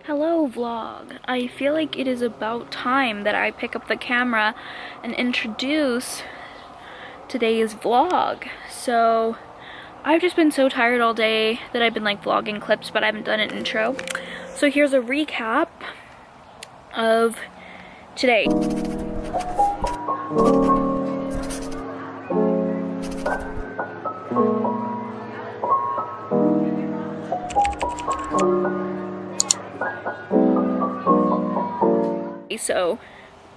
Hello vlog. I feel like it is about time that I pick up the camera and introduce today's vlog. So I've just been so tired all day that I've been like vlogging clips, but I haven't done an intro. So here's a recap of today. So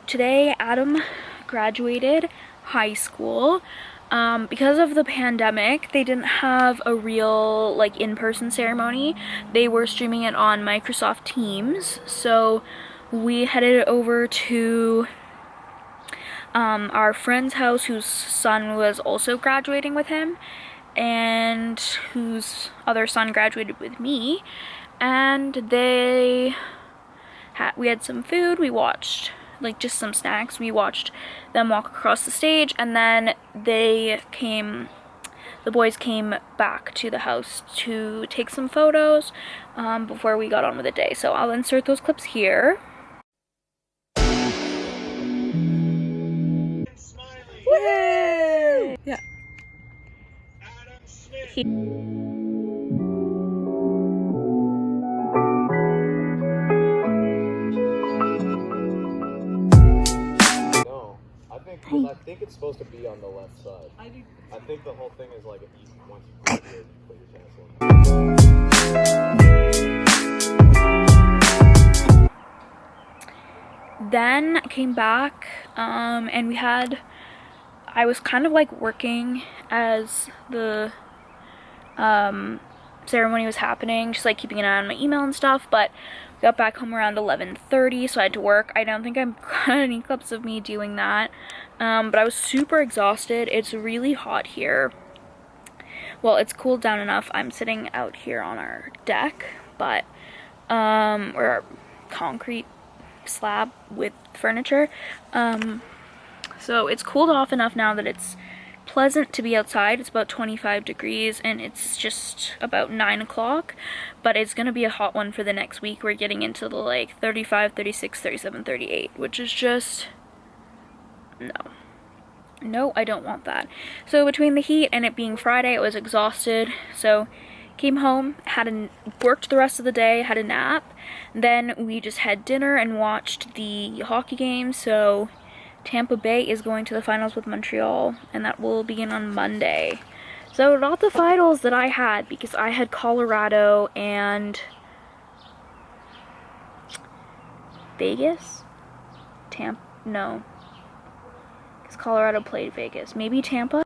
today Adam graduated high school. Because of the pandemic, they didn't have a real like in-person ceremony. They were streaming it on Microsoft Teams. So we headed over to our friend's house whose son was also graduating with him and whose other son graduated with me, and we had some food, we watched like just some snacks, we watched them walk across the stage, and then the boys came back to the house to take some photos before we got on with the day. So I'll insert those clips here. Woo! Yeah. I think it's supposed to be on the left side. I think the whole thing is like once you put your pencil in. Then came back and I was kind of like working as the ceremony was happening, just like keeping an eye on my email and stuff, but got back home around 11:30, so I had to work. I don't think I've got any clips of me doing that, but I was super exhausted. It's really hot here. Well, it's cooled down enough. I'm sitting out here on our deck, but or our concrete slab with furniture, so it's cooled off enough now that it's pleasant to be outside. It's about 25 degrees and it's just about 9 o'clock, but it's gonna be a hot one for the next week. We're getting into the like 35, 36, 37, 38, which is just no, I don't want that. So between the heat and it being Friday, I was exhausted, so came home, worked the rest of the day, had a nap, then we just had dinner and watched the hockey game. So Tampa Bay is going to the finals with Montreal, and that will begin on Monday. So not the finals that I had, because I had Colorado and Vegas? No. Because Colorado played Vegas. Maybe Tampa?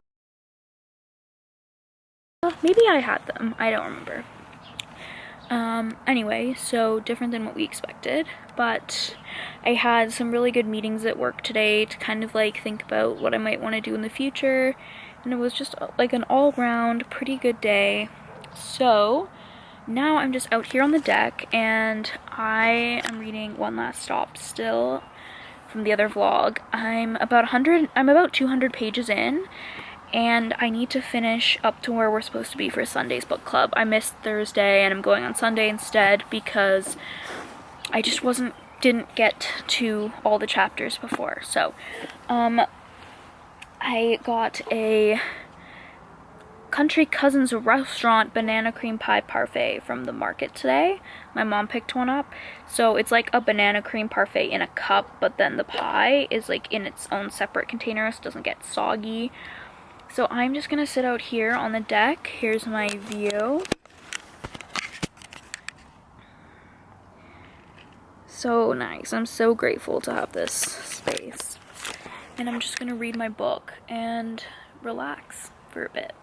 Maybe I had them. I don't remember. Anyway, so different than what we expected, but I had some really good meetings at work today to kind of like think about what I might want to do in the future, and it was just like an all-round pretty good day. So now I'm just out here on the deck and I am reading One Last Stop still from the other vlog. I'm about 200 pages in, and I need to finish up to where we're supposed to be for Sunday's book club. I missed Thursday and I'm going on Sunday instead because I just didn't get to all the chapters before. So I got a Country Cousins restaurant banana cream pie parfait from the market today. My mom picked one up. So it's like a banana cream parfait in a cup, but then the pie is like in its own separate container so it doesn't get soggy. So I'm just gonna sit out here on the deck. Here's my view. So nice. I'm so grateful to have this space. And I'm just gonna read my book and relax for a bit.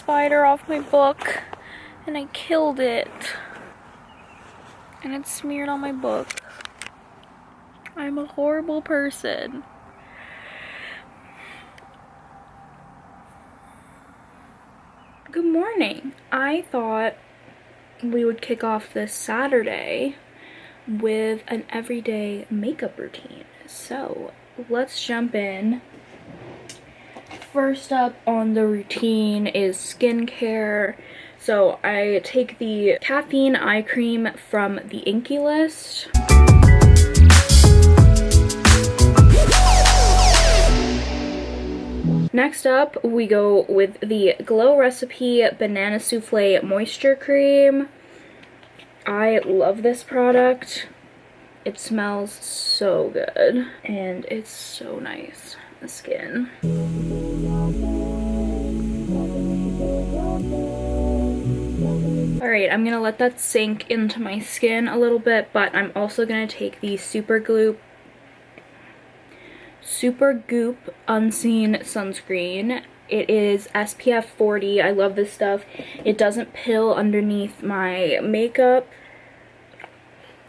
spider off my book and I killed it. And it's smeared on my book. I'm a horrible person. Good morning. I thought we would kick off this Saturday with an everyday makeup routine. So let's jump in. First up on the routine is skincare. So I take the caffeine eye cream from the Inky List. Next up, we go with the Glow Recipe Banana Souffle Moisture Cream. I love this product. It smells so good and it's so nice on the skin. Alright, I'm gonna let that sink into my skin a little bit, but I'm also gonna take the Super Goop Unseen Sunscreen. It is SPF 40. I love this stuff. It doesn't pill underneath my makeup,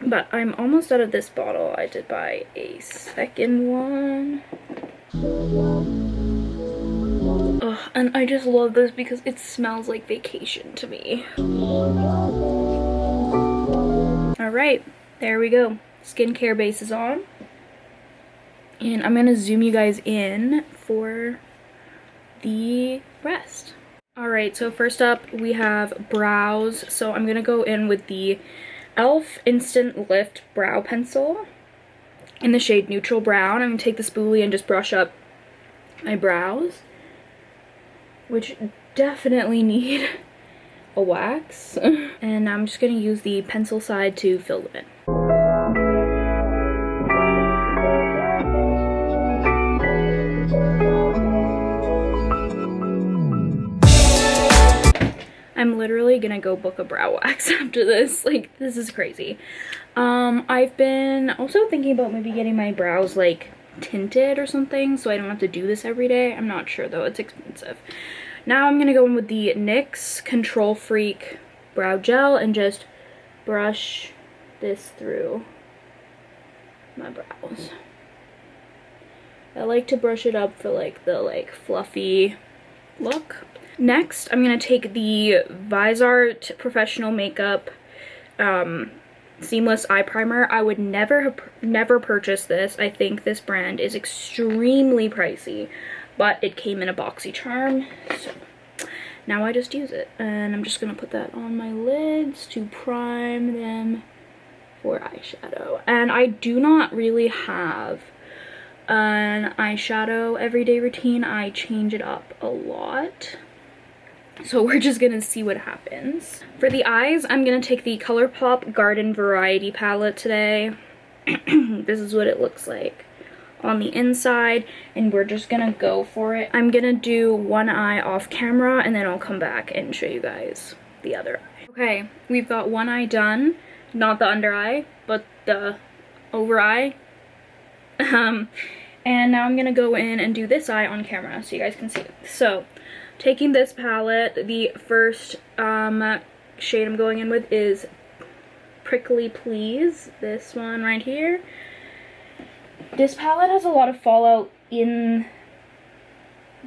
but I'm almost out of this bottle. I did buy a second one. Ugh, and I just love this because it smells like vacation to me. Alright, there we go. Skincare base is on. And I'm gonna zoom you guys in for the rest. Alright, so first up we have brows. So I'm gonna go in with the e.l.f. Instant Lift Brow Pencil in the shade Neutral Brown. I'm gonna take the spoolie and just brush up my brows, which definitely need a wax. And I'm just gonna use the pencil side to fill them in. I'm literally gonna go book a brow wax after this. Like, this is crazy. I've been also thinking about maybe getting my brows like tinted or something so I don't have to do this every day. I'm not sure though, it's expensive. Now I'm gonna go in with the NYX Control Freak Brow Gel and just brush this through my brows. I like to brush it up for like the fluffy look. Next, I'm gonna take the Viseart Professional Makeup Seamless Eye Primer. I would never purchase this. I think this brand is extremely pricey, but it came in a boxycharm, so now I just use it. And I'm just gonna put that on my lids to prime them for eyeshadow. And I do not really have an eyeshadow everyday routine. I change it up a lot. So we're just gonna see what happens. For the eyes, I'm gonna take the ColourPop Garden Variety palette today. This is what it looks like on the inside, and we're just gonna go for it. I'm gonna do one eye off camera, and then I'll come back and show you guys the other eye. Okay, we've got one eye done. Not the under eye, but the over eye. And now I'm gonna go in and do this eye on camera so you guys can see it. So, taking this palette, the first shade I'm going in with is Prickly Please, this one right here. This palette has a lot of fallout in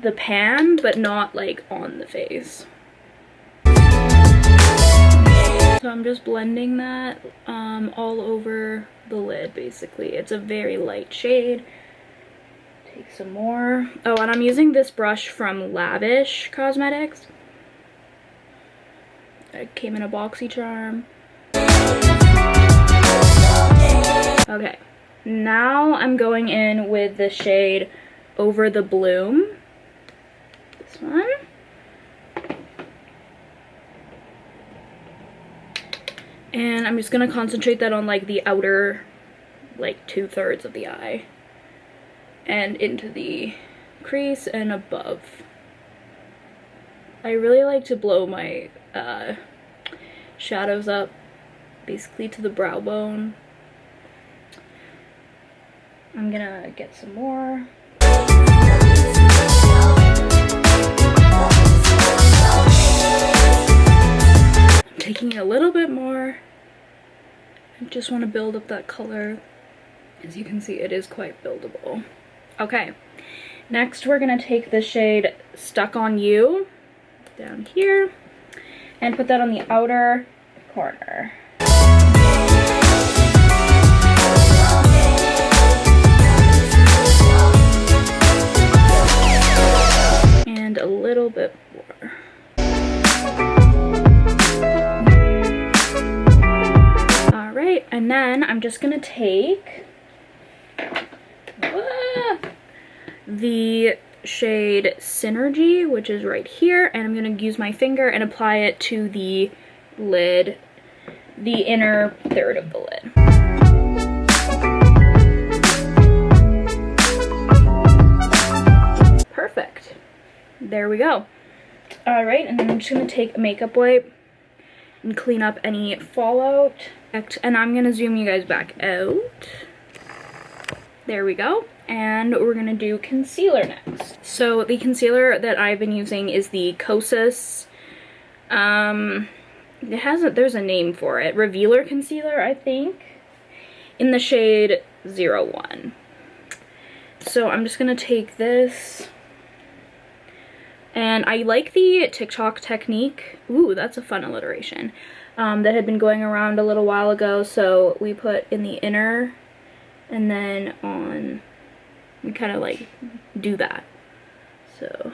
the pan, but not like on the face. So I'm just blending that all over the lid, basically. It's a very light shade. Take some more. Oh, and I'm using this brush from Lavish Cosmetics. It came in a boxycharm. Okay, now I'm going in with the shade Over the Bloom. This one. And I'm just gonna concentrate that on like the outer, like 2/3 of the eye. And into the crease and above. I really like to blow my shadows up basically to the brow bone. I'm gonna get some more. a little bit more. I just want to build up that color. As you can see, it is quite buildable. Okay, next we're gonna take the shade Stuck on You down here and put that on the outer corner. And a little bit more. All right, and then I'm just gonna take the shade Synergy, which is right here, and I'm gonna use my finger and apply it to the lid, the inner third of the lid. Perfect. There we go. All right, and then I'm just gonna take a makeup wipe and clean up any fallout. And I'm gonna zoom you guys back out. There we go. And we're gonna do concealer next. So the concealer that I've been using is the Kosas, there's a name for it, Revealer Concealer, I think, in the shade 01. So I'm just gonna take this, and I like the TikTok technique. Ooh, that's a fun alliteration. That had been going around a little while ago. So we put in the inner, and then on, we kind of like do that. So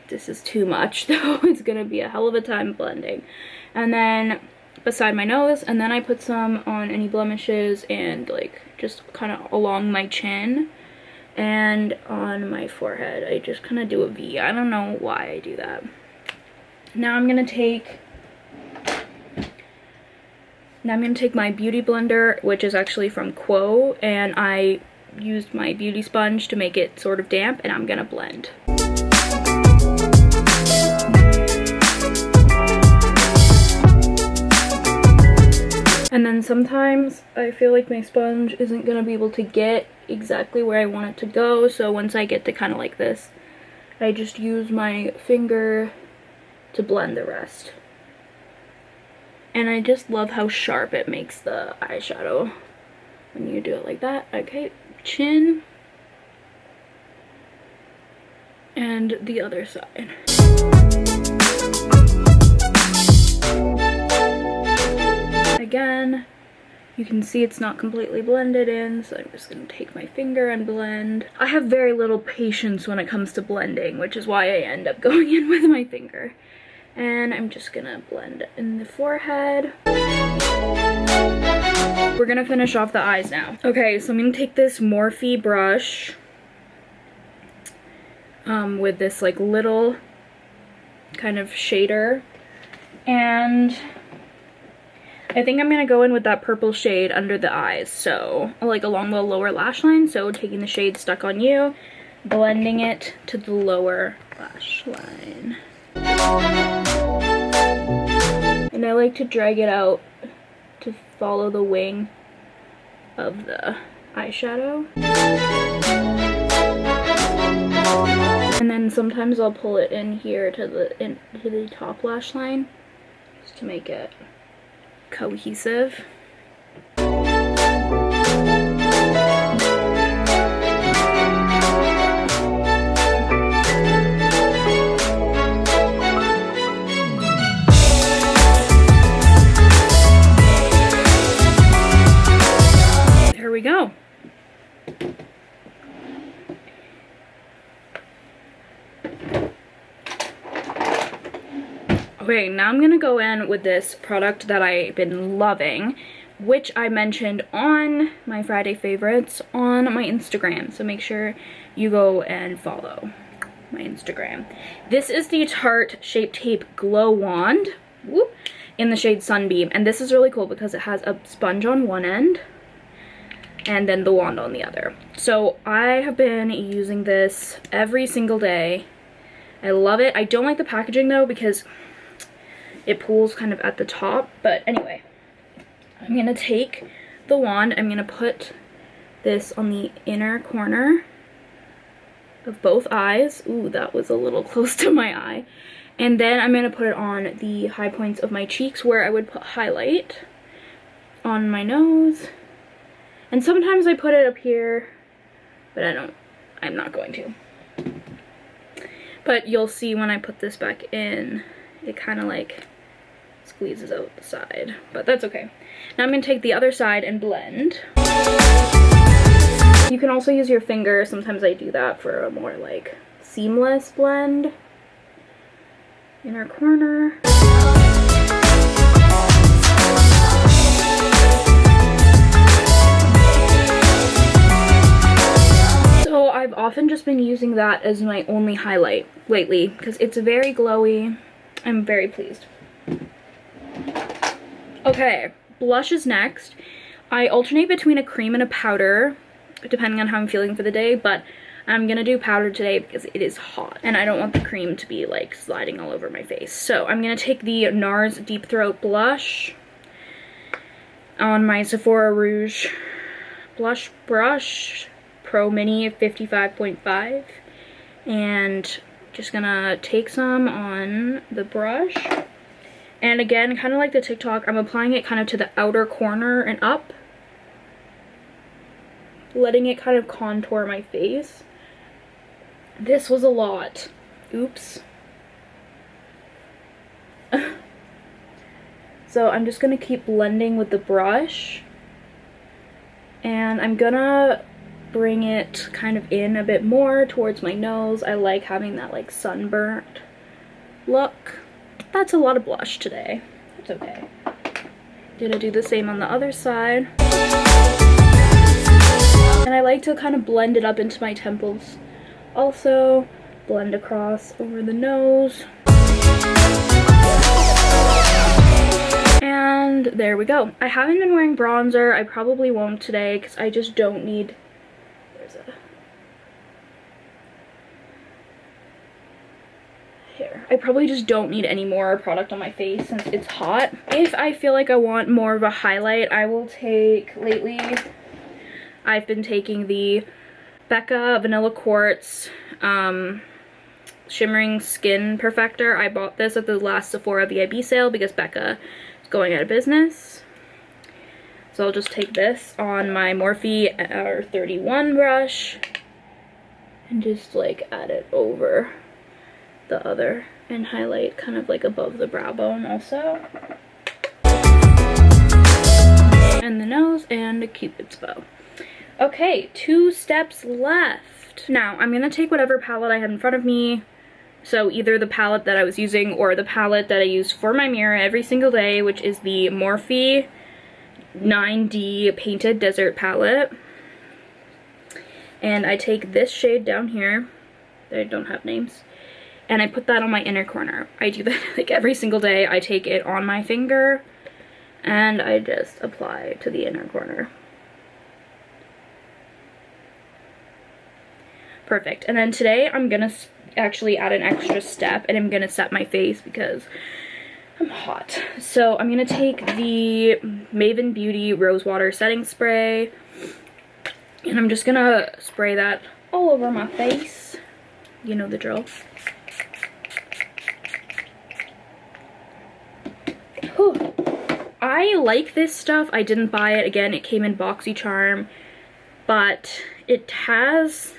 this is too much though. It's gonna be a hell of a time blending. And then beside my nose, and then I put some on any blemishes and like just kind of along my chin and on my forehead. I just kind of do a V. I don't know why I do that. Now I'm gonna take my beauty blender, which is actually from Quo, and I used my beauty sponge to make it sort of damp, and I'm gonna blend. And then sometimes I feel like my sponge isn't gonna be able to get exactly where I want it to go, so once I get to kind of like this, I just use my finger to blend the rest. And I just love how sharp it makes the eyeshadow when you do it like that. Okay, chin. And the other side. Again, you can see it's not completely blended in, so I'm just gonna take my finger and blend. I have very little patience when it comes to blending, which is why I end up going in with my finger. And I'm just gonna blend in the forehead. We're gonna finish off the eyes now. Okay, so I'm gonna take this Morphe brush with this like little kind of shader, and I think I'm gonna go in with that purple shade under the eyes, so like along the lower lash line. So taking the shade Stuck on You, blending it to the lower lash line. And I like to drag it out to follow the wing of the eyeshadow. And then sometimes I'll pull it in here to the top lash line just to make it cohesive. There we go. Okay, now I'm gonna go in with this product that I've been loving, which I mentioned on my Friday favorites on my Instagram. So make sure you go and follow my Instagram. This is the Tarte Shape Tape Glow Wand, whoop, in the shade Sunbeam. And this is really cool because it has a sponge on one end and then the wand on the other. So I have been using this every single day. I love it. I don't like the packaging though because it pulls kind of at the top, but anyway, I'm gonna take the wand, I'm gonna put this on the inner corner of both eyes. Ooh, that was a little close to my eye. And then I'm going to put it on the high points of my cheeks where I would put highlight on my nose. And sometimes I put it up here, but I'm not going to. But you'll see when I put this back in, it kind of like squeezes out the side, but that's okay. Now I'm going to take the other side and blend. You can also use your finger. Sometimes I do that for a more like seamless blend. Inner corner. So I've often just been using that as my only highlight lately because it's very glowy. I'm very pleased. Okay, blush is next. I alternate between a cream and a powder depending on how I'm feeling for the day, but I'm gonna do powder today because it is hot and I don't want the cream to be like sliding all over my face. So I'm gonna take the NARS Deep Throat blush on my Sephora Rouge blush brush, Pro Mini 55.5, and just gonna take some on the brush. And again, kind of like the TikTok, I'm applying it kind of to the outer corner and up, letting it kind of contour my face. This was a lot. Oops. So I'm just gonna keep blending with the brush, and I'm gonna bring it kind of in a bit more towards my nose. I like having that like sunburnt look. That's a lot of blush today. It's okay. Gonna do the same on the other side. And I like to kind of blend it up into my temples. Also, blend across over the nose. And there we go. I haven't been wearing bronzer. I probably won't today because I just don't need... There's a... Here. I probably just don't need any more product on my face since it's hot. If I feel like I want more of a highlight, I will take... Lately, I've been taking the Becca Vanilla Quartz Shimmering Skin Perfector. I bought this at the last Sephora VIB sale because Becca is going out of business. So I'll just take this on my Morphe R31 brush and just like add it over the other and highlight kind of like above the brow bone also. And the nose and a Cupid's bow. Okay, 2 steps left. Now, I'm going to take whatever palette I have in front of me. So either the palette that I was using or the palette that I use for my mirror every single day, which is the Morphe 9D Painted Desert palette. And I take this shade down here. They don't have names. And I put that on my inner corner. I do that like every single day. I take it on my finger and I just apply to the inner corner. Perfect. And then today I'm gonna actually add an extra step and I'm gonna set my face because I'm hot. So I'm gonna take the Maven Beauty Rose Water Setting Spray and I'm just gonna spray that all over my face. You know the drill. Whew. I like this stuff. I didn't buy it. Again, it came in boxycharm, but it has...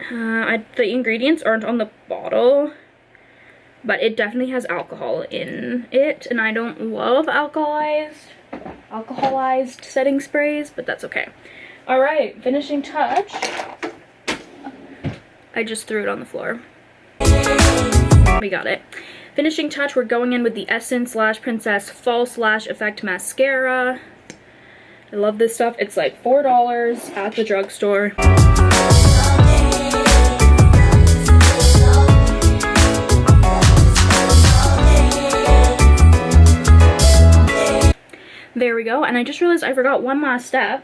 the ingredients aren't on the bottle, but it definitely has alcohol in it, and I don't love alcoholized setting sprays, but that's okay. Alright, finishing touch. I just threw it on the floor. We got it. Finishing touch, we're going in with the Essence / Princess False Lash Effect Mascara. I love this stuff. It's like $4 at the drugstore. There we go, and I just realized I forgot one last step.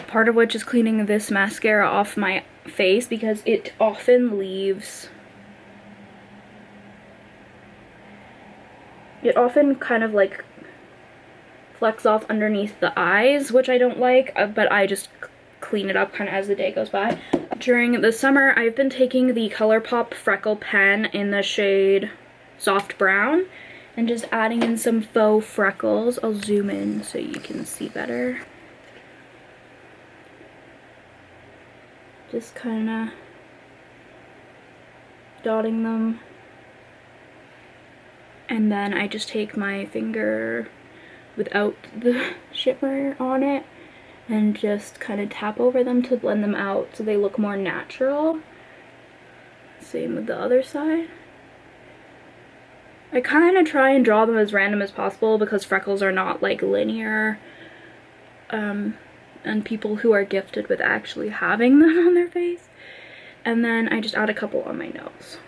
Part of which is cleaning this mascara off my face because it often leaves... It often kind of like flecks off underneath the eyes, which I don't like, but I just clean it up kind of as the day goes by. During the summer, I've been taking the ColourPop Freckle Pen in the shade Soft Brown and just adding in some faux freckles. I'll zoom in so you can see better. Just kind of dotting them. And then I just take my finger without the shimmer on it and just kind of tap over them to blend them out so they look more natural. Same with the other side. I kind of try and draw them as random as possible because freckles are not like linear, and people who are gifted with actually having them on their face. And then I just add a couple on my nose.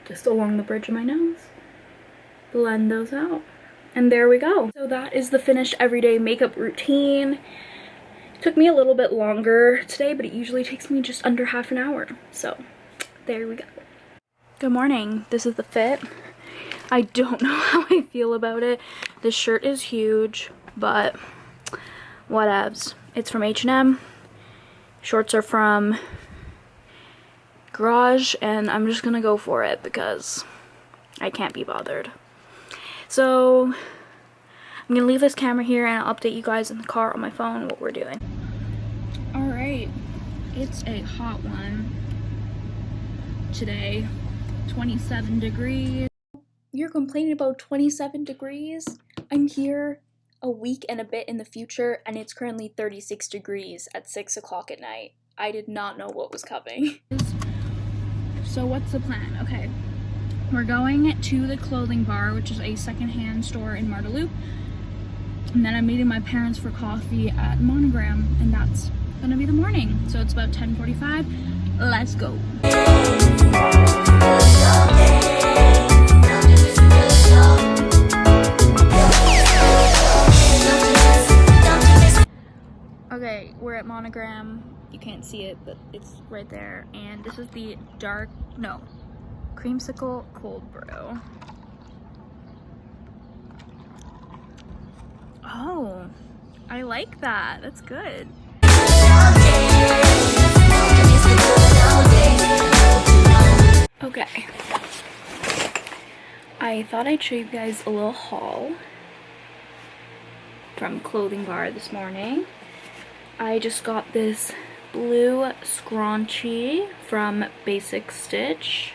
Just along the bridge of my nose. Blend those out. And there we go. So that is the finished everyday makeup routine. It took me a little bit longer today, but it usually takes me just under half an hour. So there we go. Good morning. This is the fit. I don't know how I feel about it. This shirt is huge, but whatevs. It's from H&M. Shorts are from Garage, and I'm just gonna go for it because I can't be bothered. So I'm gonna leave this camera here and I'll update you guys in the car on my phone what we're doing. Alright, it's a hot one today. 27 degrees. You're complaining about 27 degrees? I'm here a week and a bit in the future and it's currently 36 degrees at 6 o'clock at night. I did not know what was coming. So what's the plan? Okay, we're going to the Clothing Bar, which is a secondhand store in Marda Loop. And then I'm meeting my parents for coffee at Monogram, and that's gonna be the morning. So it's about 10:45. Let's go. Okay, we're at Monogram. You can't see it, but it's right there. And this is the creamsicle cold brew. Oh, I like that. That's good. Okay. I thought I'd show you guys a little haul from Clothing Bar this morning. I just got this blue scrunchie from Basic Stitch.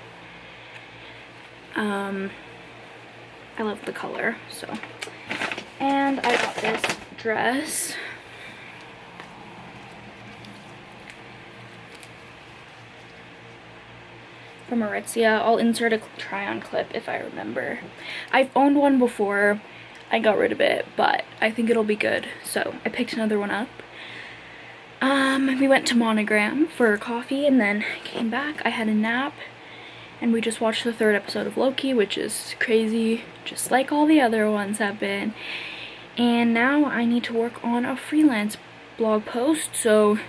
I love the color, so. And I got this dress. From Aritzia. I'll insert a try-on clip if I remember. I've owned one before. I got rid of it, but I think it'll be good. So I picked another one up. We went to Monogram for coffee and then came back. I had a nap and we just watched the 3rd episode of Loki, which is crazy, just like all the other ones have been. And now I need to work on a freelance blog post, so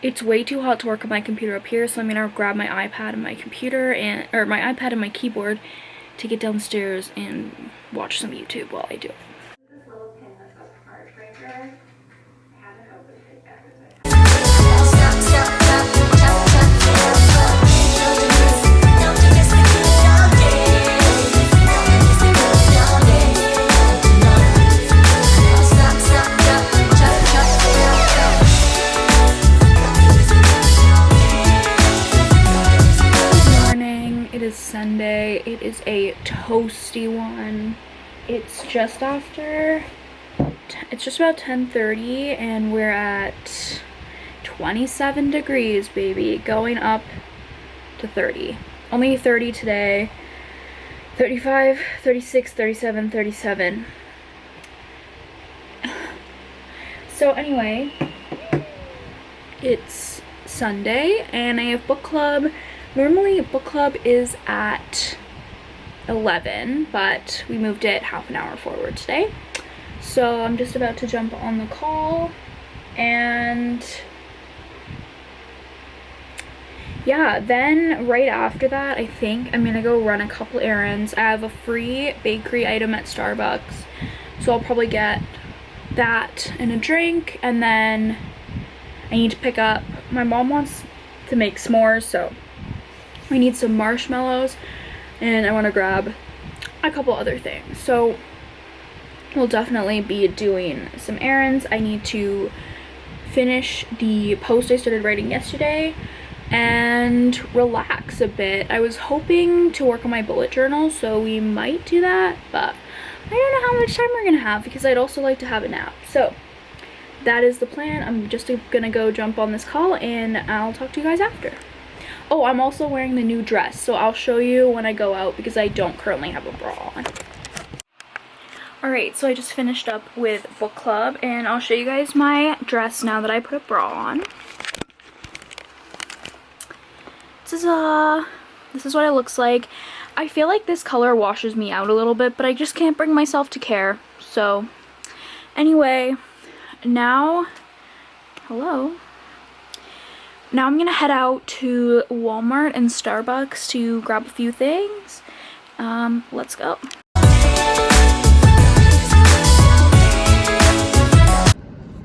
it's way too hot to work on my computer up here, so I'm gonna grab my iPad and my computer or my iPad and my keyboard to get downstairs and watch some YouTube while I do it. This little pin that's got the heart breaker. I haven't opened it yet. Sunday. It is a toasty one. It's just about 10:30 and we're at 27 degrees, baby, going up to 30. Only 30 today. 35, 36, 37, 37. So anyway, it's Sunday and I have book club. Normally book club is at 11, but we moved it half an hour forward today. So I'm just about to jump on the call and yeah, then right after that, I think I'm gonna go run a couple errands. I have a free bakery item at Starbucks, so I'll probably get that and a drink, and then I need to pick up, my mom wants to make s'mores, so we need some marshmallows, and I want to grab a couple other things. So we'll definitely be doing some errands. I need to finish the post I started writing yesterday and relax a bit. I was hoping to work on my bullet journal, so we might do that, but I don't know how much time we're gonna have because I'd also like to have a nap. So that is the plan. I'm just gonna go jump on this call and I'll talk to you guys after. Oh, I'm also wearing the new dress, so I'll show you when I go out because I don't currently have a bra on. Alright, so I just finished up with book club and I'll show you guys my dress now that I put a bra on. This is what it looks like. I feel like this color washes me out a little bit, but I just can't bring myself to care. So anyway, now I'm gonna head out to Walmart and Starbucks to grab a few things. Let's go.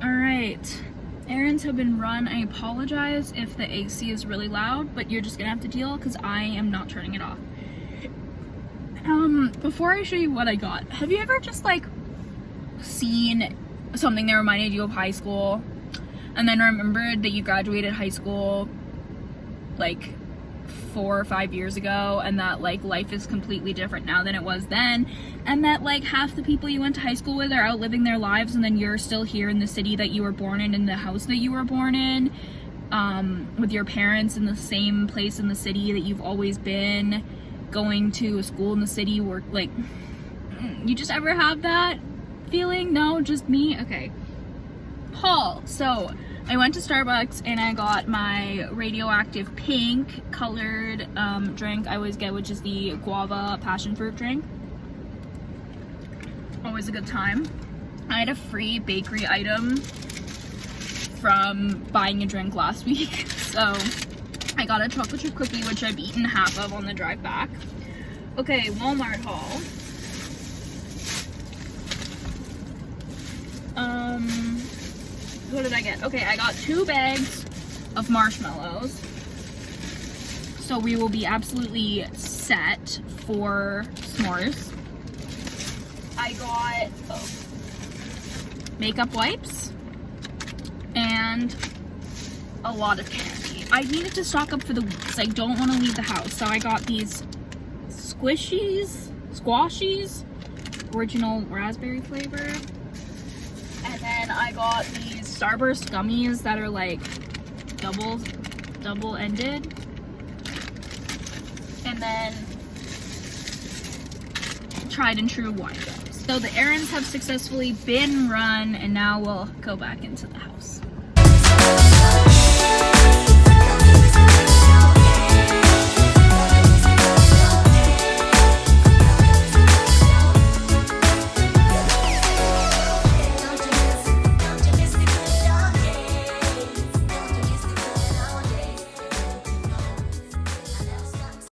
Alright, errands have been run. I apologize if the AC is really loud, but you're just gonna have to deal because I am not turning it off. Before I show you what I got, have you ever just like seen something that reminded you of high school and then remembered that you graduated high school like 4 or 5 years ago and that like life is completely different now than it was then, and that like half the people you went to high school with are out living their lives and then you're still here in the city that you were born in the house that you were born in, with your parents in the same place in the city that you've always been, going to a school in the city where like, you just ever have that feeling? No, just me? Okay. Haul. So I went to Starbucks and I got my radioactive pink colored drink I always get, which is the guava passion fruit drink. Always a good time. I had a free bakery item from buying a drink last week, so I got a chocolate chip cookie, which I've eaten half of on the drive back. Okay, Walmart haul. What did I get? Okay, I got 2 bags of marshmallows. So we will be absolutely set for s'mores. I got makeup wipes and a lot of candy. I needed to stock up for the week because I don't want to leave the house. So I got these squashies, original raspberry flavor. And then I got these Starburst gummies that are like double-ended. And then tried and true wine drops. So the errands have successfully been run and now we'll go back into the house.